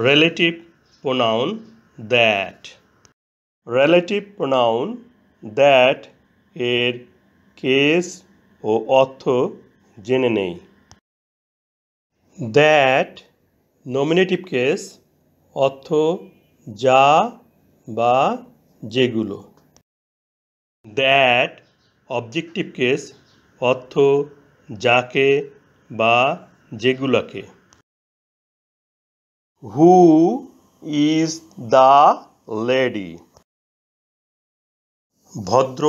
relative pronoun that. relative pronoun that এর case ও অর্থ জেনে নেই। that nominative case অর্থ যা বা যেগুলো। that objective case অর্থ যাকে বা যেগুলোকে। who is the lady ভদ্র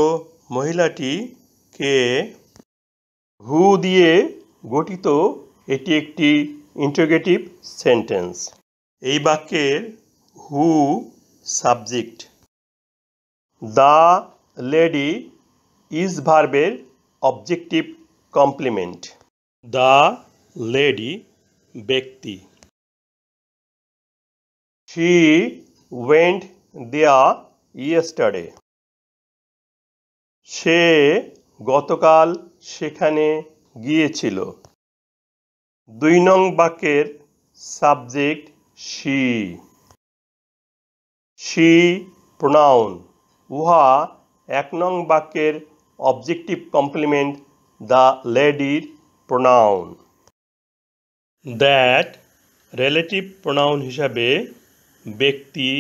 মহিলাটি কে। who দিয়ে গঠিত এটি একটি ইন্টারোগেটিভ সেন্টেন্স। এই বাক্যের who subject. the lady is ভার্বের অবজেক্টিভ কমপ্লিমেন্ট। the lady ব্যক্তি। she went there yesterday সে গতকাল সেখানে গিয়েছিল। 2 নং বাক্যের সাবজেক্ট she। she প্রোনাউন উহা 1 নং বাক্যের অবজেক্টিভ কমপ্লিমেন্ট দ্য লেডির প্রোনাউন। that রিলেটিভ প্রোনাউন হিসাবে ব্যক্তি,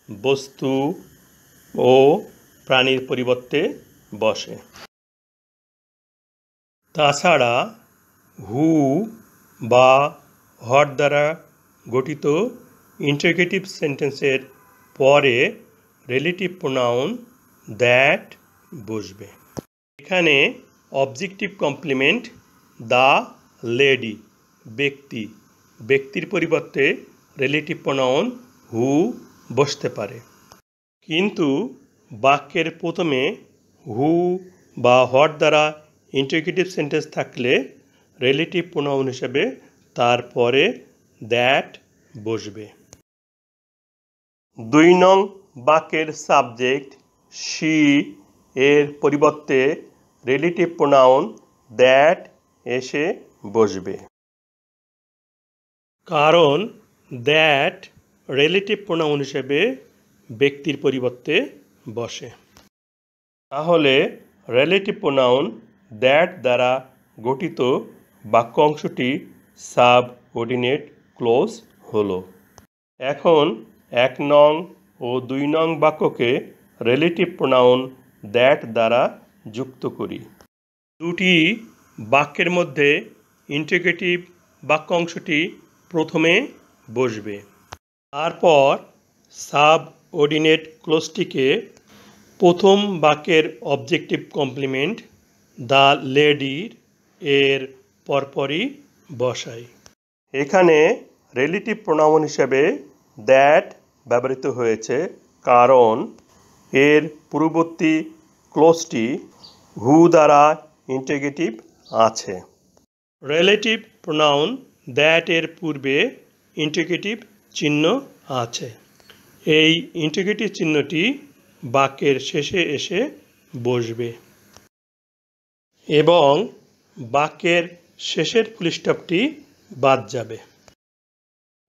বস্তু ও প্রাণীর পরিবর্তে বসে। তাছাড়া হু বা হট দ্বারা গঠিত ইন্টারোগেটিভ সেন্টেন্সের পরে রিলেটিভ প্রোনাউন দ্যাট বসবে। এখানে অবজেক্টিভ কমপ্লিমেন্ট দ্য লেডি ব্যক্তি, ব্যক্তির পরিবর্তে রিলেটিভ প্রোনাউন হু বসতে পারে। কিন্তু বাক্যের প্রথমে হু বা হট দ্বারা ইন্টারোগেটিভ সেন্টেন্স থাকলে রিলেটিভ প্রোনাউন হিসেবে তারপরে দ্যাট বসবে। 2 নং বাক্যের সাবজেক্ট she এর পরিবর্তে রিলেটিভ প্রোনাউন দ্যাট এসে বসবে। কারণ দ্যাট রিলেটিভ প্রোনাউন হিসেবে ব্যক্তির পরিবর্তে বসে। তাহলে রিলেটিভ প্রোনাউন দ্যাট দ্বারা গঠিত বাক্য অংশটি সাবঅর্ডিনেট ক্লজ হলো। এখন 1 নং ও 2 নং বাক্যকে রিলেটিভ প্রোনাউন দ্যাট দ্বারা যুক্ত করি। দুটি বাক্যের মধ্যে ইন্টারোগেটিভ বাক্য অংশটি প্রথমে বসবে। তারপর সাবঅর্ডিনেট ক্লজটিকে প্রথম বাক্যের অবজেক্টিভ কমপ্লিমেন্ট দ্য লেডির এর পরপরই বসাই। এখানে রিলেটিভ প্রোনাউন হিসেবে দ্যাট ব্যবহৃত হয়েছে কারণ এর পূর্ববর্তী ক্লজটি হু দ্বারা ইন্টারোগেটিভ আছে। রিলেটিভ প্রোনাউন দ্যাট এর পূর্বে ইন্টারোগেটিভ চিহ্ন আছে। এই ইন্টারোগেটিভ চিহ্নটি বাক্যের শেষে এসে বসবে এবং বাক্যের শেষের ফুলস্টপটি বাদ যাবে।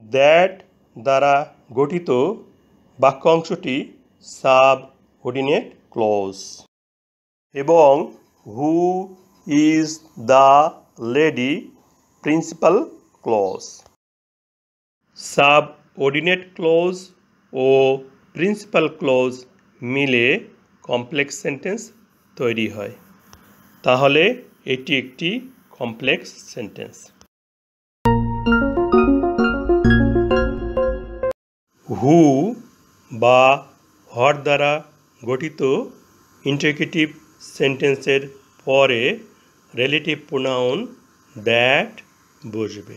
দ্যাট দ্বারা গঠিত বাক্য অংশটি সাবঅর্ডিনেট ক্লজ এবং who is the lady principal clause. Subordinate clause ও প্রিন্সিপাল ক্লজ মিলে কমপ্লেক্স সেন্টেন্স তৈরি হয়। তাহলে এটি একটি কমপ্লেক্স সেন্টেন্স। হু বা হট দ্বারা গঠিত ইন্টারোগেটিভ সেন্টেন্সের পরে রিলেটিভ প্রোনাউন দ্যাট বসবে।